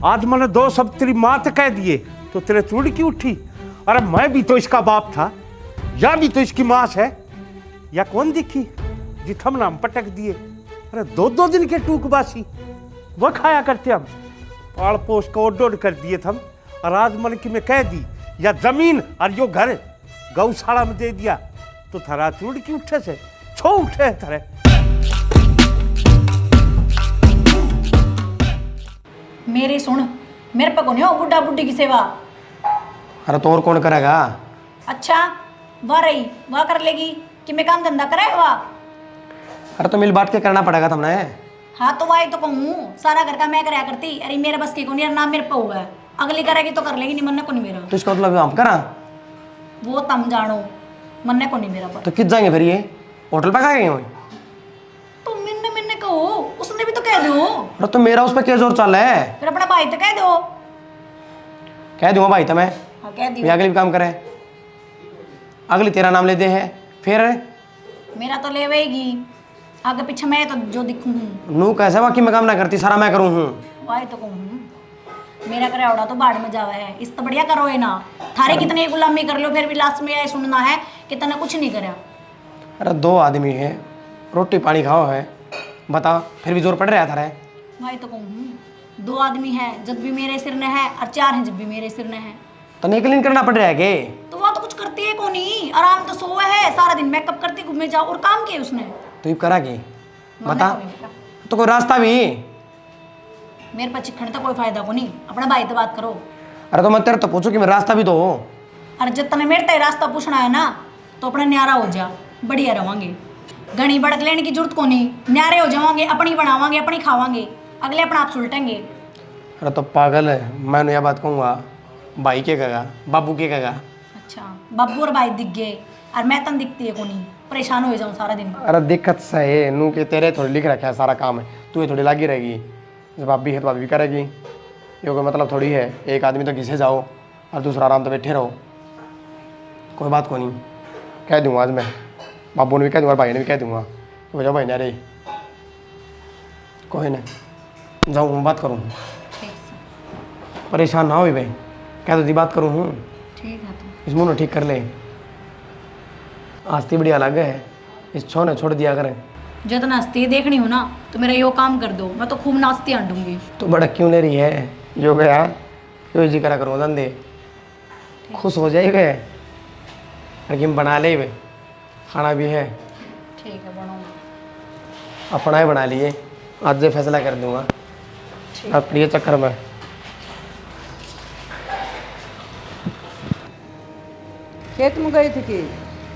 आज मैंने दो सब तेरी माँ तक कह दिए तो तेरे चूड़ की उठी। अरे मैं भी तो इसका बाप था, या भी तो इसकी माँ है, या कौन दिखी जिथम नाम पटक दिए। अरे दो दो दिन के टूकबासी वो खाया करते हम, पाल पोस को ओड कर दिए थे हम। और आज मन की मैं कह दी या जमीन और यो घर गौशाला में दे दिया तो थरा चूड़ की उठे से छो उठे थरे। मेरी सुन, मेरे पे कौन है वो बुढ़ा बुढ़ी की सेवा? अरे तो और कौन करेगा? अच्छा वाह रही वाह कर लेगी कि मैं काम धंधा करे वाह। अरे तो मिल बांट के करना पड़ेगा तुमने। हाँ तो वाही तो कहूँ, सारा घर का मैं कराया करती। अरे मेरे बस की कौन यार, नाम मेरे पे हुआ है, अगली करेगी तो कर लेगी, नहीं मन्ने को नहीं मेरा। तो इसका मतलब हम करा वो तुम जानो, मन्ने को नहीं मेरा पर। तो किस जाएंगे फिर? ये होटल पे खाएंगे वही? तो मिन्ने मिन्ने कहो, उसने भी तो कह दो। अरे तो मेरा उस पर क्या जोर चल रहा है? फिर अपना भाई तो कह दो। कह दूंगा भाई तुम्हें। हाँ कह ये दियो। अगली भी काम करे, अगली तेरा नाम लेते हैं फिर मेरा तो लेवेगी, आगे पीछे मैं तो जो दिखूँ नू कैसे बाकी मैं काम ना करती, सारा मैं करूँ हूँ। वाही तो कहूँ, मेरा करावड़ा तो बाढ़ में जावा है, इस तो बढ़िया करो है ना। थारे कितने गुलामी कर लो फिर भी लास्ट में ये सुनना है कि तने कुछ नहीं करा। अरे दो आदमी है, रोटी पानी खाओ है, बता फिर भी जोर पड़ रहा था रे। भाई तो कहूँ, दो आदमी है जब भी मेरे सिर ने है और चार हैं जब भी मेरे सिर ने है। तो नहीं क्लीन करना पड़ रहा है के? तो वो तो कुछ करती है कौन ही, आराम तो सोए है सारा दिन, मेकअप करती घूमे जाओ और काम किए उसने। तो ये करा की बता, को नहीं बेटा। तो कोई रास्ता भी? मेरे पर चिखने तो कोई फायदा को नहीं, अपना भाई तो बात करो। अरे तो मैं तेरे तो पूछू कि मैं रास्ता भी तो हो। अरे जब तने मेरे तय रास्ता पूछना है ना तो अपने न्यारा हो जा, बढ़िया रवांगे, घनी बड़क लेने की जरूरत को नहीं, न्यारे हो जावांगे, अपनी बनावांगे, अपनी खावांगे, अगले अपना आप सुलटेंगे। अरे तो पागल है, मैं यह बात कहूँगा भाई के कहेगा, बाबू के कहेगा? अच्छा बाबू और भाई दिख गए और मैं तन दिखती है को नहीं, परेशान हो जाऊँ सारा दिन। अरे दिक्कत सा है नू के तेरे थोड़ी लिख रखा है सारा काम है, तू ये थोड़ी लागी रहेगी, जब आप भी है तो बात भी करेगी। ये कोई मतलब थोड़ी है एक आदमी तो घिसे जाओ और दूसरा आराम तो बैठे रहो। कोई बात को नहीं, कह दूँगा आज मैं, बाबू ने भी कह दूँगा, भाई ने भी कह दूँगा कि वजह भाई ने अरे कोई नहीं जाऊँ बात करूँ, परेशान ना हो भाई, कह दो बात करूँ हूँ। ठीक है तो इस मुँह ठीक कर ले, आस्ती बढ़िया अलग है, इस छो ने छोड़ दिया करें। जब नाश्ती देखनी हो ना तो मेरा यो काम कर दो, मैं तो खूब नाश्ती आंडूंगी। तो बड़ा क्यों ले रही है, जो गया क्यों जी करा करो धंधे, खुश हो जाएगा लेकिन बना ले वे, खाना भी है। ठीक है बनाऊंगा, अपना ही बना लिए, आज से फैसला कर दूंगा अपने ये चक्कर में। खेत में गई थी कि?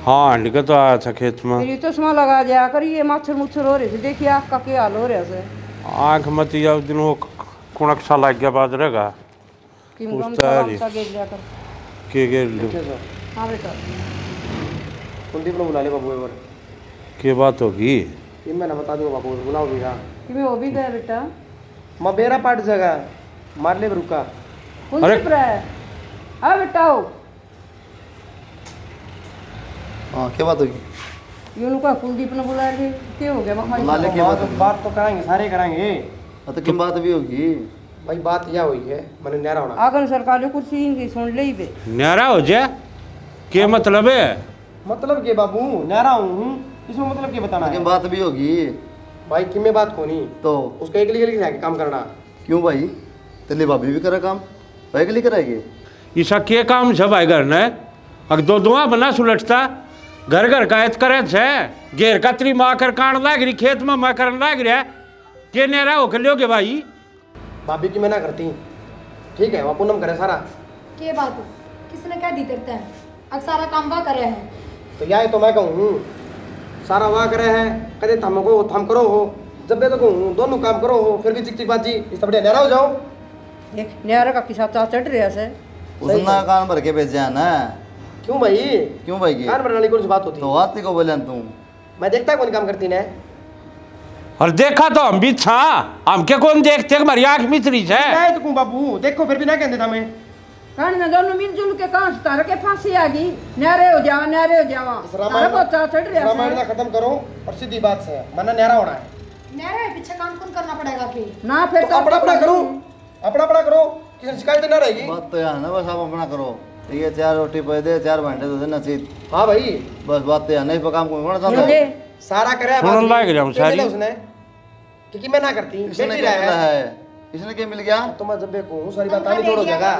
हाँ निकल तो आया था खेत में। मेरी चश्मा लगा दिया करिए, मच्छर मुच्छर हो रहे थे, देखिए आपका क्या हाल हो रहा है। आँख मत या दिन वो कुणक सा लग गया बाद रहेगा के गेर लो। हाँ बेटा कुलदीप ने बुला ले बाबू एक बार, के बात होगी ये मैं ना बता दूंगा बाबू, बुलाओ भी हाँ। कि मैं वो भी गया बेटा, मैं बेरा पाट जगह मार ले रुका। कुलदीप रहा है। हाँ बेटा हो हाँ क्या बात होगी? यूं का कुलदीप ने बुलाया कि क्या हो गया? बुला ले, क्या बात होगी? बात तो कराएंगे, सारे कराएंगे तो क्या बात भी होगी भाई। बात यह हुई है मैंने न्यारा होना आगन सरकार कुर्सी इनकी सुन ले बे। न्यारा हो जाए के मतलब है? मतलब के बाबू न्यारा हूँ, इसमें मतलब क्या बताना क्या है? बात भी होगी भाई कि मैं बात को नहीं तो उसका एक लिए काम करना। क्यों भाई, तेरी भाभी भी करा काम, भाई के लिए कराएगी? ईसा के काम है भाई घर ने, अगर दो दुआ बना सुलटता घर घर का एत करे छे, घेर कतरी माँ कर कान लाग रही खेत में मैं करन लाग रहा के नेरा हो कर लोगे भाई। भाभी की मैं ना करती, ठीक है वहाँ पूनम करे सारा। के बात किसने कह दी देते हैं, अब सारा काम वह करे हैं। तो यह तो मैं कहूँ सारा वहाँ करे है, कदे थमको थम करो हो, जब मैं तो कहूँ दोनों काम करो हो, फिर भी चिक चिक बाजी इस बढ़िया न्यारा हो जाओ। देख न्यारा का किसा चा चढ़ रहा है। उसना कान भर के भेज जाना। क्यों भाई? क्यों भाई की कान भरने कौन सी बात होती? तो आती को बोले तुम, मैं देखता कौन काम करती ने। और देखा तो हम भी था, हम के कौन देखते हमारी आँख मिचरी है। मैं तो कहूँ बाबू देखो फिर भी ना कहते था मैं। कहानी में दोनों मिलजुल के कहां से तार के फांसी आ गई, न्यारे हो जावा न्यारे हो जावा। तारा बहुत चा चढ़ रहा रामायण है। खत्म करो और सीधी बात से मना न्यारा होना है। न्यारे पीछे काम कौन करना पड़ेगा कि ना फिर तो अपना अपना करो, अपना अपना करो। किसी शिकायत ना रहेगी। बात तो यहाँ ना बस आप अपना करो। तो ये 4 रोटी पे दे 4 घंटे तो देना चाहिए। हाँ भाई बस बात तो यहाँ नहीं पे काम को कौन सुन चाहता ले है? सारा करे सुनन लाग जाऊं सारी। उसने क्योंकि मैं ना करती इसने बेटी क्या रहा मिला है है? इसने क्या मिल गया? तो मैं जब देखूं सारी बात निचोड़ हो जाएगा,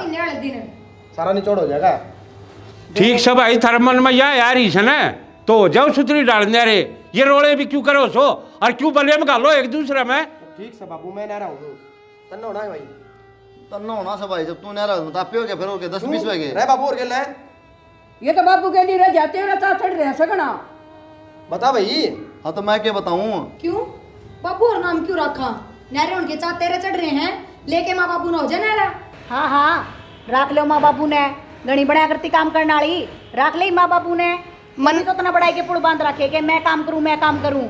सारा निचोड़ हो जाएगा। ठीक सब भाई थारे मन में या यार ही है ना तो हो जाओ सुतरी डालने रे। ये रोड़े भी क्यों करो सो और क्यों बलिया में गालो एक दूसरे में। ठीक से बाबू मैं ना रहा हूँ तन्ना होना है भाई। तन्ना होना से भाई जब तू नहीं रहा तो आप पियो क्या फिर? और क्या 10-20 बजे? रह बाबू और खेलना है ये तो बाबू के लिए रह जाते हैं ना चढ़ रह सकना। बता भाई। हाँ तो मैं क्या बताऊँ? क्यों बाबू और नाम क्यों रखा? नारे उनके साथ तेरे चढ़ रहे हैं लेके माँ बाबू ना हो जाए नारा। हाँ हाँ रख लो माँ बाबू ने गणी बड़ा करती काम करने वाली रख ली माँ बाबू ने। मन तो इतना बड़ा के पुड़ बांध रखे कि मैं काम करूँ।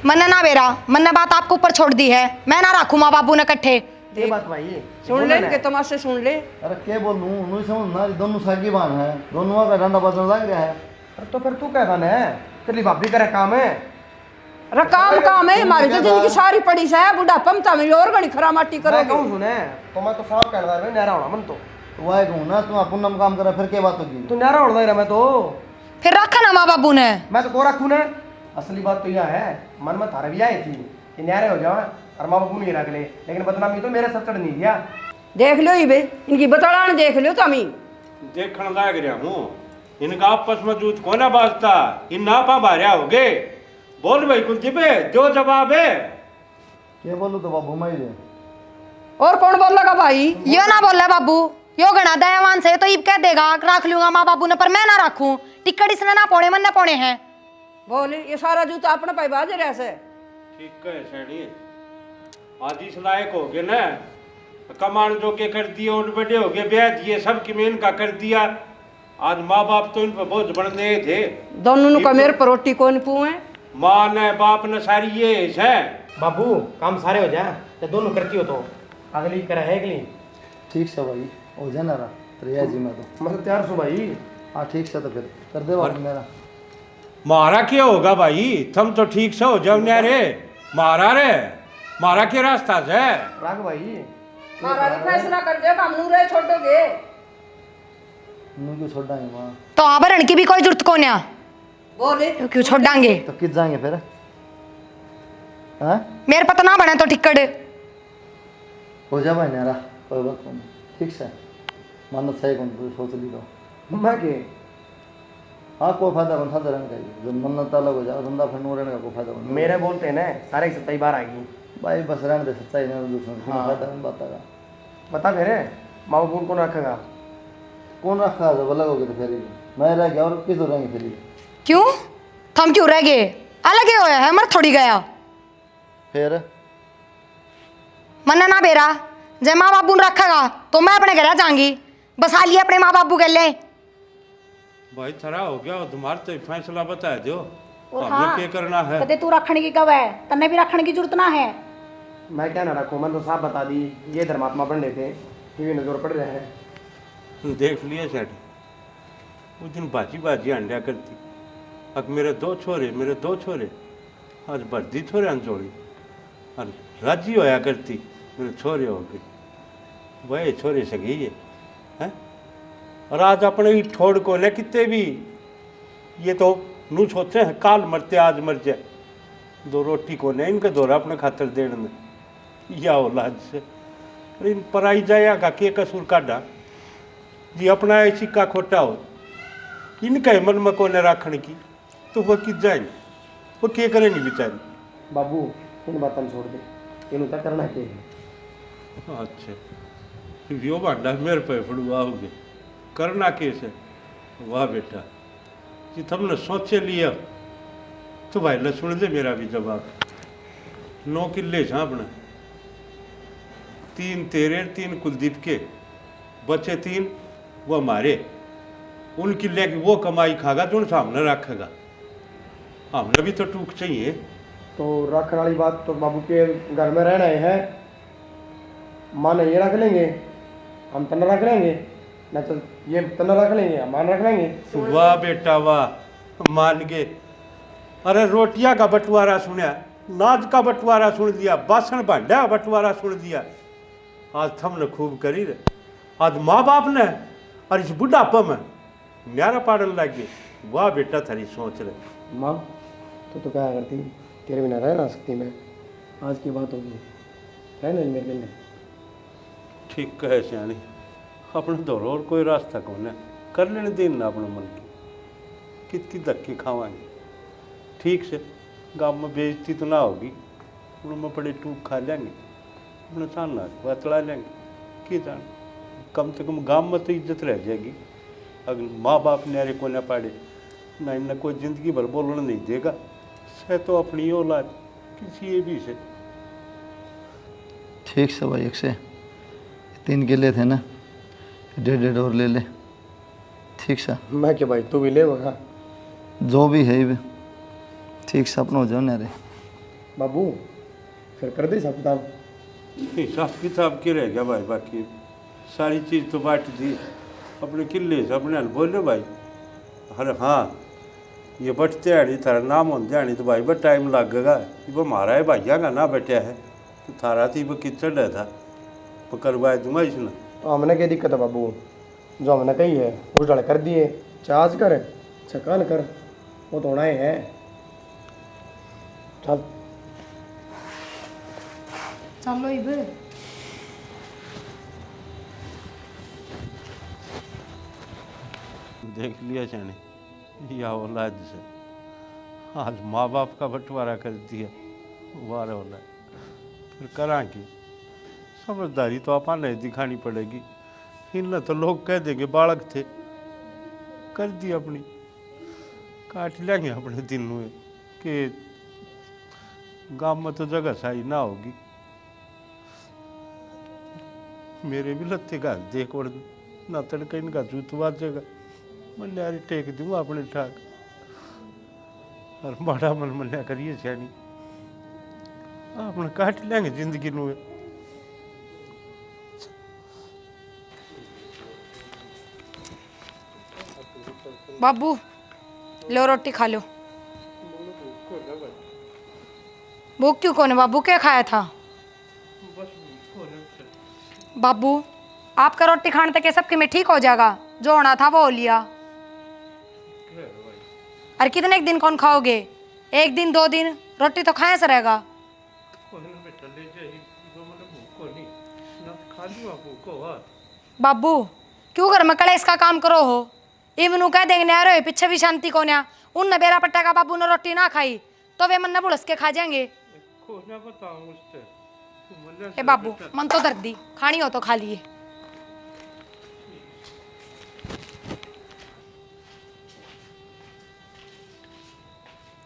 मन ना बेरा मन ने बात आपको ऊपर छोड़ दी है। मैं ना रखूँ माँ बाबू ने कट्ठे। ये बात भाई सुन ले इनके तमाशे सुन ले। अरे क्या बोलूँ नहीं समझना, दोनों सागी बान है, दोनों का डंडा बजने लग गया है। अरे तो फिर तू क्या खाना है? तेरी भाभी करे काम है। अरे काम है हमारी तो जिंदगी सारी पड़ी से है। बुढ़ापा में तमें और घनी खरा माटी मैं कहूँ करोगे। सुने तो मैं तो साफ कहना है नहरा होना मन तो वह कहूँ ना तुम अपन नाम काम करा फिर क्या बात होगी? तू नहरा होना रहा मैं तो फिर रखा ना माँ बाबू ने। मैं तो को रखूँ ना। असली बात तो यह है मन में थारे भी आई थी कि न्यारे हो जाओ और माँ बाबू नहीं रख ले, लेकिन बदनामी तो मेरे सब चढ़ नहीं गया। देख लो ही बे इनकी बतलान देख लो तमी। देखने लाग रहा हूँ इनका आपस में जूत को ना बाजता इन नापा भार्या हो गए। बोल भाई कुछ पे जो जवाब है। क्या बोलूँ तो बाबू मैं ही दे। और कौन बोल लगा भाई? यो ना बोला बाबू यो गणा दयावान से तो ये कह देगा रख लूंगा माँ बाबू ने, पर मैं ना रखूं। टिक्कट इसने ना पौने मन ना पौने हैं। बोले ये सारा जूता अपने पाई बाजे रह से। ठीक है सैनी आज इस लायक हो गए ना कमान जो के कर दिए उन बड़े हो गए ब्याह दिए सब की मेन का कर दिया। आज माँ बाप तो इन पर बोझ बढ़ने थे। दोनों का मेरे पर रोटी कौन पुए? माँ ने बाप ने सारी ये है। बाबू काम सारे हो जाए तो दोनों करती हो तो अगली करे है अगली। ठीक से भाई हो जाए ना रिया जी में तो मतलब तैयार सो भाई। हाँ ठीक से तो फिर कर दे बाबू मेरा। मारा क्या होगा भाई तुम तो ठीक से हो जाओ न्यारे। मारा रे मारा के रास्ता से रख भाई। मारा भी फैसला कर दे हम नू रहे छोड़ोगे। नू क्यों छोड़ देंगे माँ? तो आभरण की भी कोई जरूरत को नहीं। बोले तो क्यों छोड़ देंगे? तो किस जाएंगे फिर? हाँ मेरे पता ना बने तो टिक्कट हो जा भाई मेरा कोई बात नहीं। ठीक से मानत सही कौन तू सोच ली तो मैं के हाँ कोई फायदा कौन फायदा रहने का जब मन्नत अलग हो जाए धंधा फिर रहने का कोई फायदा कौन। मेरे बोलते हैं ना सारे की सत्ताई बार आएगी। भाई बस रहने दे सच्चाई नहीं दूसरों को हाँ। फायदा नहीं बात का। बता फिर माँ बाबू कौन रखेगा? कौन रखा जब अलग हो गए तो फिर ही मैं रह गया और किस हो रहेंगे फिर ही? क्यों थम क्यों रह गए? अलग ही होया है मर थोड़ी गया। फिर मन ना बेरा जब माँ बाबू ने रखेगा तो मैं अपने घर जाऊंगी। बसा लिया अपने माँ बाबू के लिए। भाई थरा हो गया तुम्हारा तो फैसला बता दो और हमने हाँ क्या करना है। कदे तू रखने की कब है तन्ने भी रखने की जरूरत ना है। मैं क्या ना रखूँ? मैं तो साफ बता दी ये धर्मात्मा बन रहे थे टीवी नजर पड़ रहे हैं। देख लिया सेठ उस दिन बाजी अंडा करती। अब मेरे दो छोरे आज बर्दी छोरे अंजोड़ी और राजी होया करती मेरे छोरे हो गए वही छोरे से गई है। और आज अपने ही छोड़ को न कितने भी ये तो नू सोचे हैं काल मरते आज मर जाए। दो रोटी को ने इनके दौरा अपने खातर देने में या औलाद से अरे इन पराई जाया का के कसूर काढ़ा जी अपना ये सिक्का खोटा हो इनके मन में को ने राखने की तो वो किस जाएंगे वो क्या करे नहीं बेचारी। बाबू इन बातों छोड़ दे इन क्या करना चाहिए। अच्छा यो भांडा मेरे पे फड़ुआ हो गए करना कैसे? वाह बेटा जी तुमने सोचे लिया तो भाई ले सुन दे मेरा भी जवाब। 9 किले झाँपना 3 तेरे 3 कुलदीप के बचे 3 वो हमारे उन किले की वो कमाई खागा जो सामने रखेगा। हमने भी तो टूक चाहिए। तो रखने वाली बात तो बाबू के घर में रहना है। मान ये रख लेंगे हम तना रख लेंगे न तो ये तना रख लेंगे हम मान रख लेंगे। वाह बेटा वाह मान गए। अरे रोटियां का बंटवारा सुना नाज का बंटवारा सुन दिया बासन भांडा बंटवारा सुन दिया। आज हमने खूब करी रे आज माँ बाप ने और इस बुढ़ापा में न्यारा पाड़न लग गए। वाह बेटा थारी सोच रहे। माँ तो क्या करती, तेरे बिना रह ना सकती मैं। आज की बात होगी, रहने मेरे लिए। ठीक कहे सियानी, अपने दौर और कोई रास्ता कौन है, कर लेने देन ना अपने मन की, कितनी धक्के खावाएंगे। ठीक से गाँव में बेइज्जती तो ना होगी, उनमें बड़े टूक खा लेंगे, अपने सामना वह चला लेंगे। कि जान कम से कम गाँव में तो इज्जत रह जाएगी। अगर माँ बाप न्यारे को ना पाड़े ना इन्हें कोई जिंदगी भर बोलने नहीं देगा। से तो अपनी औलाद किसी ये भी से। ठीक से भाई, 103 किले थे ना, 1.5 और ले ले। ठीक से मैं क्या भाई, तू भी ले बगा। जो भी है भी ठीक से अपना हो जाओ ना रे बाबू। फिर कर दे सब किताब। हिसाब किताब के रह गया भाई, बाकी सारी चीज़ तो बांट दी अपने किले से, अपने हल बोले भाई। अरे हाँ, ये बटते आनी थारा नाम होते आनी तो भाई बस टाइम लगेगा। वो हमारा है भैया का ना बैठा है तो थारा थी वो किचड़ है था, वो करवाए दूंगा इसने। तो हमने क्या दिक्कत है बाबू, जो हमने कही है उस डाल कर दिए। चार्ज कर चकान कर, वो तो होना ही है। चल चलो इब देख लिया जाने या औलाद से आज माँ बाप का बंटवारा कर दिया। वार औलाद फिर करा की समझदारी तो अपन नहीं दिखानी पड़ेगी। इनने तो लोग कह देंगे बालक थे, कर दी अपनी, काट लेंगे अपने दिन में कि गांव में तो जगह सही ना होगी। मेरे भी लत्ते घाल देख और ना तड़का इनका जूत बाजेगा, मैं न्यारी टेक दूंगा अपने ठाक। और बड़ा मन मन्या करिए सियानी, अपने काट लेंगे जिंदगी में। बाबू लो रोटी खा लो। भूख क्यों कौन है बाबू, क्या खाया था? बाबू आपका रोटी खाने तक ये सबके में ठीक हो जाएगा, जो होना था वो हो लिया। अरे कितने एक दिन कौन खाओगे, 1 दिन 2 दिन रोटी तो खाए से रहेगा। बाबू क्यों घर में कलेश का काम करो हो, इवनू कह देंगे ना रो पीछे भी शांति को ना। उन बेरा पट्टा का बाबू ने रोटी ना खाई तो वे मन बुड़स के खा जाएंगे। ए बाबू मन तो दर्दी, खानी हो तो खा लिए।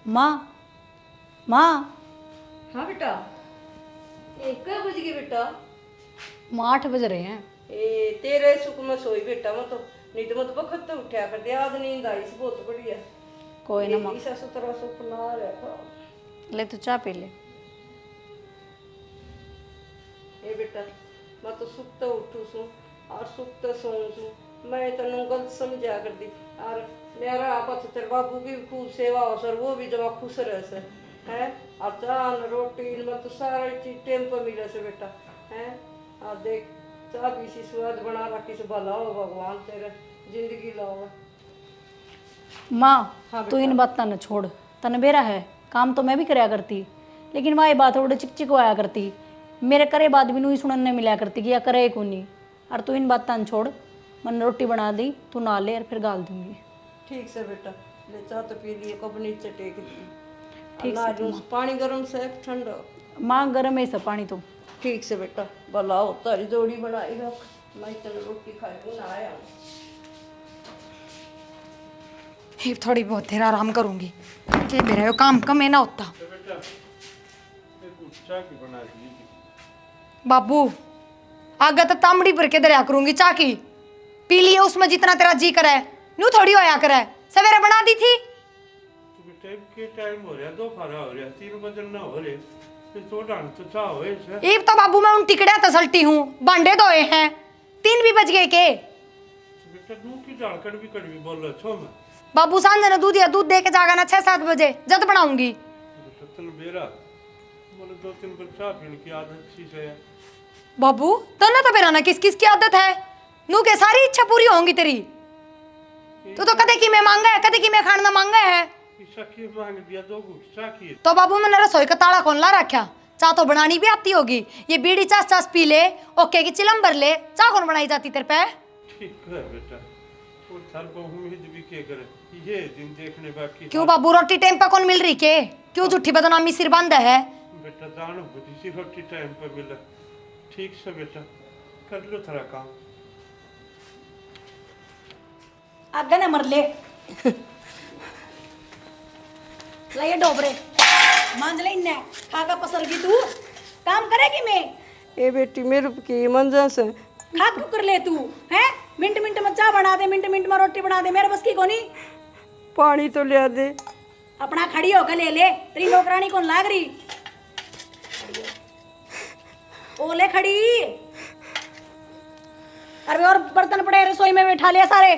माँ माँ हाँ बेटा, एक क्या बज गई बेटा? माँ 8 बज रहे हैं। ए तेरे सुख में सोई बेटा, मैं तो नहीं तो मत बखत तो उठा कर दे, आज नींद आई से बहुत बढ़िया। कोई ना माँ, ऐसा सुतरा सुपना रहा। ले तू चाय पी ले। ए बेटा, मैं तो सुखता उठू सू और सुखता सोऊं सू। मैं तनु गलत समझा कर दी और मेरा आपा तो तेरे बाबू की खूब सेवा हो सर, वो भी जमा खुश रहे सर है। और चान रोटी में तो सारा चीज टाइम पर मिले से बेटा है। और देख चाह भी सी स्वाद बना रखी से भला हो भगवान तेरे जिंदगी लाओ। माँ तू इन बात न छोड़, तन बेरा है काम तो मैं भी कराया करती, लेकिन वह बात थोड़े चिकचिक आया करती। मेरे करे बाद भी नू ही सुनने मिला करती कि या करे को नहीं। और तू इन बात न छोड़, मन रोटी बना दी, तू ना ले और फिर गाल दूंगी। ठीक से बेटा, ले चाह तो पी लिए, कब नीचे टेक दी। ठीक से पानी गर्म से ठंडा? माँ गर्म है सब पानी तो। ठीक से बेटा, भला हो तारी जोड़ी बनाई रख, मैं तेरे रोटी खाई ना आया। ही थोड़ी बहुत देर आराम करूंगी कि मेरा यो काम कम है ना होता। बाबू आगे तो तामड़ी भर के दरिया करूंगी चाह की, पी लिए उसमें जितना तेरा जी करे, नू थोड़ी होया करे। सवेरे बना दी थी। टाइम हो रहा, 2 खाना हो रहा, 3 बजे ना हो रहे, तो डांट तो चाह होए से। एक तो बाबू मैं उन टिकड़िया तसलती हूँ, भांडे धोए हैं, 3 भी बज गए के। बेटा दूध की दाल कड़वी बोल रहा छो मैं। बाबू सांझ ने दूध या दूध दे के जागा ना 6-7 बजे जद बनाऊंगी। सत्तल बेरा बोले 2-3 बार चाह पीने की आदत सी है। बाबू तन्ना तो बेरा ना किस किस की आदत है। नू के सारी इच्छा पूरी होंगी तेरी। तू तो कदे की मैं मांगा है, कदे की मैं खाना मांगा है। सखी मांग दिया दो घूट सखी। तो बाबू मैंने रसोई का ताला कौन ला रखा? चाह तो बनानी भी आती होगी। ये बीड़ी चास चास पी ले, ओके की चिलम भर ले, चाह कौन बनाई जाती तेरे पे? ठीक है बेटा, और थार को उम्मीद भी के करे, ये दिन देखने बाकी। क्यों बाबू रोटी टाइम पे कौन मिल रही के? क्यों झूठी बदनामी सिर बंद है? बेटा जानो बुद्धि सी रोटी टाइम पर मिला। ठीक से बेटा, कर लो थोड़ा काम। आगे न मर ले। लाइए डोबरे मांझ ले इन्ने खाका पसरगी तू काम करेगी मैं। ए बेटी मेरे की मंजन से खा क्यों कर ले तू हैं? मिनट मिनट में चाय बना दे, मिनट मिनट में रोटी बना दे, मेरे बस की कोनी। पानी तो लिया दे। अपना खड़ी होकर ले ले, तेरी नौकरानी कौन लाग रही? ओले खड़ी। अरे और बर्तन पड़े रसोई में बैठा लिया सारे।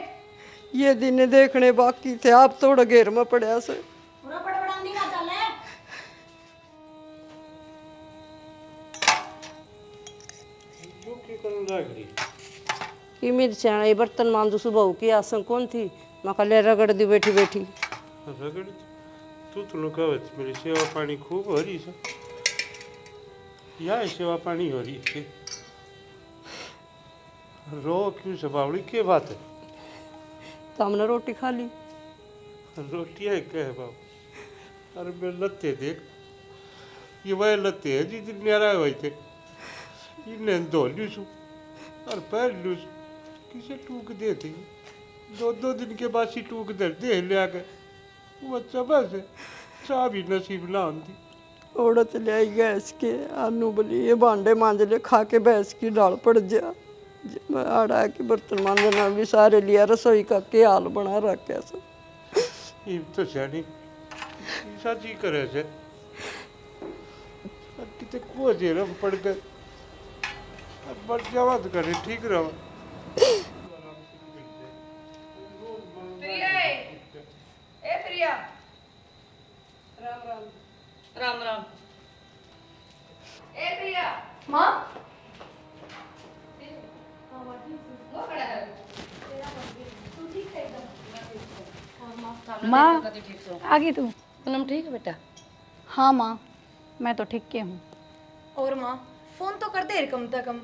ये दिन देखने बाकी थे, आप थोड़ा घेर में पड़ा से। पूरा बड़बड़ांदी ना चल है। जो की करन लाग रही। कि मिर्चा ये बर्तन मांजू सुबह की आसन कौन थी, मैं कल रगड़ दी बैठी बैठी। रगड़ तू तो लुकावत मेरी सेवा पानी खूब हो रही है। या सेवा पानी हो रही है। रो क्यों सबावड़ी के बात है? तो हमने रोटी खा ली। रोटियाँ कहे बाबू। अरे मैं लत्ते देख, ये वह लत्ते है जिस दिन न्यारा हुए थे। इन्हें धो लूसू और पैर लूसू, किसे टूक देते दो दो दिन के बाद ही टूक दे ले आ गए। वो अच्छा बस है, चाह भी नसीब ना आती। औरत ले आई गैस के आनू बोली ये भांडे मांज ले, खा के भैंस की डाल पड़ जा। मैं आड़ा के बर्तन मांजना भी सारे लिया, रसोई का के हाल बना रखा सब। ये तो जानी साची करे से किते को जेरम पड़ गए। अब बढ़ जावा तो करे ठीक रहो। प्रिया राम राम राम राम। ए प्रिया माँ माँ आ गई तू? पूनम ठीक है बेटा? हाँ माँ मैं तो ठीक के हूँ। और माँ फोन तो कर दे कम से कम।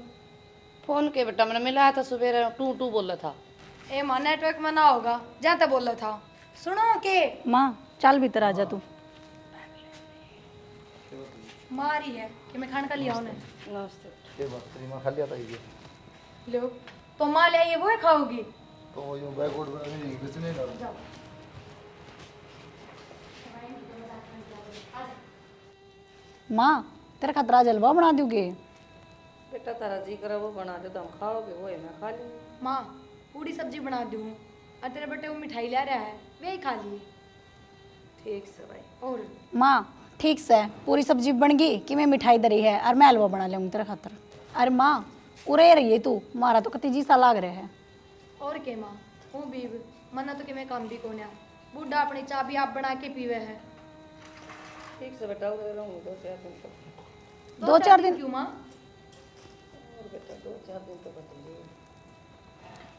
फोन के बेटा मैंने मिलाया था सुबह, टू टू बोल रहा था। ए माँ नेटवर्क में ना होगा, जाते बोल रहा था। सुनो के माँ चल भीतर आ जा तू। माँ आ रही है कि मैं खाने का लिया उन्हें। नमस्ते। ये बात तेरी माँ खा लिया था ये। लो तो माँ ले आइए, वो ही खाओगी। तो वो यूं बैकवर्ड बनाने की कुछ नहीं लगा। माँ तेरा खतरा जलवा बना दूंगे। बेटा तारा जी करा वो बना दे तो हम खाओगे, वो है मैं खा लेंगे। माँ पूरी सब्जी बना दूँ और तेरे बेटे वो मिठाई ला रहा है, वे ही खा लिए। ठीक से भाई। और माँ ठीक से पूरी सब्जी बन गई कि मैं मिठाई दरी है और मैं हलवा बना लूँगी तेरा खातर। अरे माँ उरे रही है तू, मारा तो कति जी सा लाग रहा है। और के माँ हूँ बीब मना तो कि मैं काम भी कोन्या। बूढ़ा अपनी चाय भी आप बना के पीवे है। ठीक से बेटा उधर रहूँगी 2-4 दिन तक। 2-4 दिन क्यों माँ? और बेटा 2-4 दिन तक बताइए।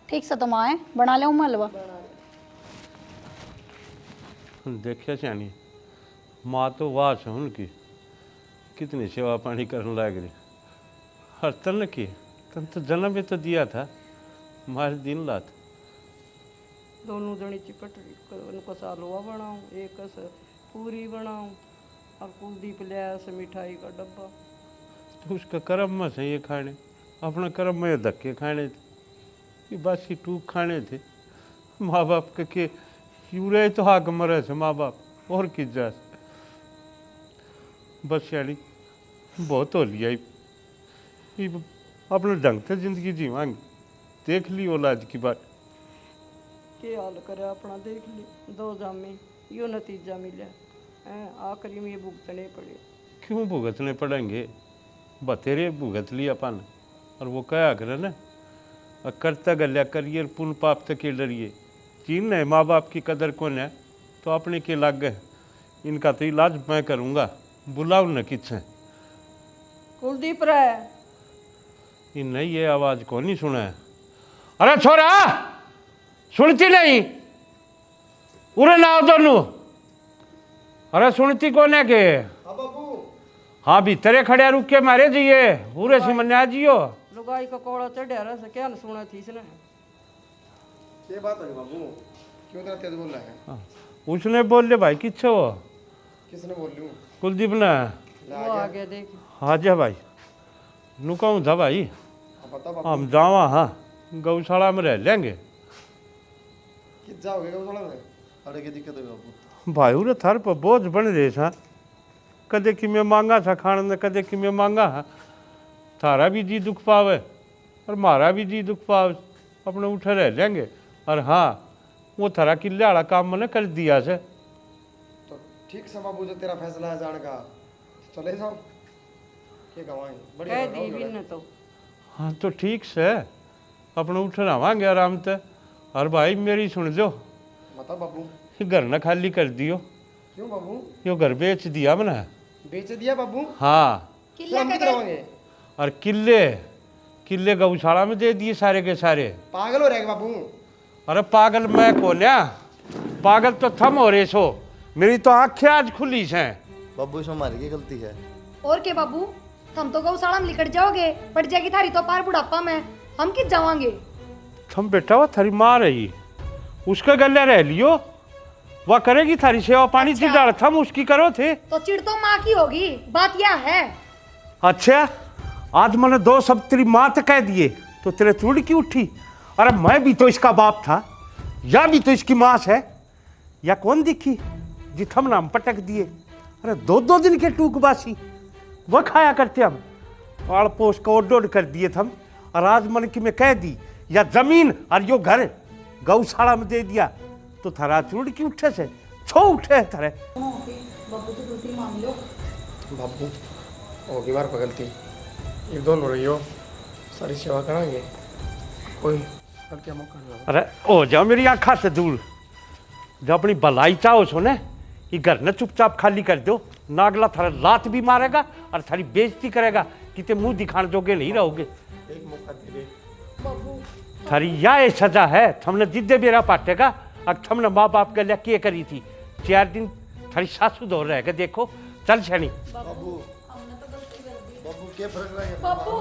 ठीक से तो माँ है बना ले मैं हलवा। देखिए जानी माँ तो वाह है उनकी, कितनी सेवा पानी करने लग रही। हर तन की तन तो जन्म भी तो दिया था मारे दिन रात। दोनों जनी चिपट उनको सालवा बनाऊँ, एक से पूरी बनाऊँ और कुलदीप ले आया से मिठाई का डब्बा। तो उसका कर्म में से ये खाने, अपना कर्म में ये धक्के खाने थे, ये बासी टूक खाने थे। माँ बाप के यूरे तो हाक मरे से माँ बाप और किस जा। बस यानी बहुत हो लिया ये अपने ढंग से जिंदगी जीवांगे। देख ली औलाद की बात। के हाल करे अपना देख ली। 2 जामे यो नतीजा मिला है, आखिरी में ये भुगतने पड़े। क्यों भुगतने पड़ेंगे? बतेरे भुगत लिया अपन। और वो क्या करे ना, करता गल्या करियर पुन पाप तक के डरिए। चीन है माँ बाप की कदर कौन है तो अपने के लाग गए। इनका तो इलाज मैं करूँगा, बुलाओ न किसे। कुलदीप रहे ये नहीं ये आवाज़ कौन नहीं सुना है। अरे छोरा सुनती नहीं उरे ना दोनों अरे सुनती कौन है के हाँ भीतरे खड़े रुक के मारे जिये उरे सिमन्या जियो लुगाई का कोड़ा चढ़ा रहा से क्या न सुना थी इसने ये बात है बाबू क्यों इतना तेज बोल रहा है हाँ, उसने बोल ले भाई किच्छो किसने बोल लूँ कुलदीप ने वो आ गया देख हाँ जा भाई नु कहूँ था भाई बता बाबू हम जावा हाँ गौशाला में रह लेंगे किस जाओगे गौशाला में अरे की दिक्कत है बाबू भाई उरे थार पर बोझ बन रहे था कदे कि मैं मांगा था खाने में कदे कि मैं मांगा है थारा भी जी दुख पावे और मारा भी जी दुख पावे अपने उठे रह लेंगे और हाँ वो थारा किले वाला काम मैंने कर दिया से तो ठीक से बाबू जो तेरा फैसला है जाने का चले जाओ क्या गवाएं बढ़िया कह रहो, दी भी न तो हाँ तो ठीक से अपने उठ रहांगे आराम से और भाई मेरी सुन लो बता बाबू ये घर न खाली कर दियो क्यों बाबू यो घर बेच दिया मैंने बेच दिया बाबू हाँ फिर किले हम के किधर होंगे और किले किले गौशाला में दे दिए सारे के सारे पागल हो रहे बाबू अरे पागल मैं कोन्या पागल तो थम हो रे सो मेरी तो आंखें आज खुली हैं बाबू इसमें हमारी की गलती है और के बाबू हम तो गौशाला में लिकट जाओगे पड़ जाएगी थारी तो पार बुढ़ापा में हम किस जावांगे थम बेटा वो थारी माँ रही उसके गले रह लियो वह करेगी थारी सेवा पानी अच्छा। डाल थम उसकी करो थे तो चिड़ तो माँ की होगी बात यह है अच्छा आज मैंने दो शब्द तेरी माँ तक कह दिए तो तेरे चूड़ की उठी अरे मैं भी तो इसका बाप था या भी तो इसकी माँ है या कौन दिखी जिथम नाम पटक दिए अरे दो दो दिन के टूकबासी वह खाया करते हम आड़ पोस को ओड कर दिए थम और आज मन की मैं कह दी या जमीन और यो घर गौशाला में दे दिया तो थारा चूड़ की उठे से छो उठे थारे बाबू होगी बार पर गलती एक दोन हो रही हो सारी सेवा कराएंगे कोई कल क्या मौका नहीं होगा। अरे ओ जाओ मेरी आँखा से दूर जब अपनी भलाई चाहो सो ने ये घर न चुपचाप खाली कर दो नागला थारा लात भी मारेगा और थारी बेइज्जती करेगा कि ते मुंह दिखाने जोगे नहीं रहोगे एक मौका दे दे थारी यह सजा है थमने जिद्दे बेरा पाटेगा और थमने माँ बाप के लिए क्या करी थी 4 दिन थारी सासू दौड़ रहेगा देखो चल छनी बाबू बाबू क्या फर्क रहेगा बाबू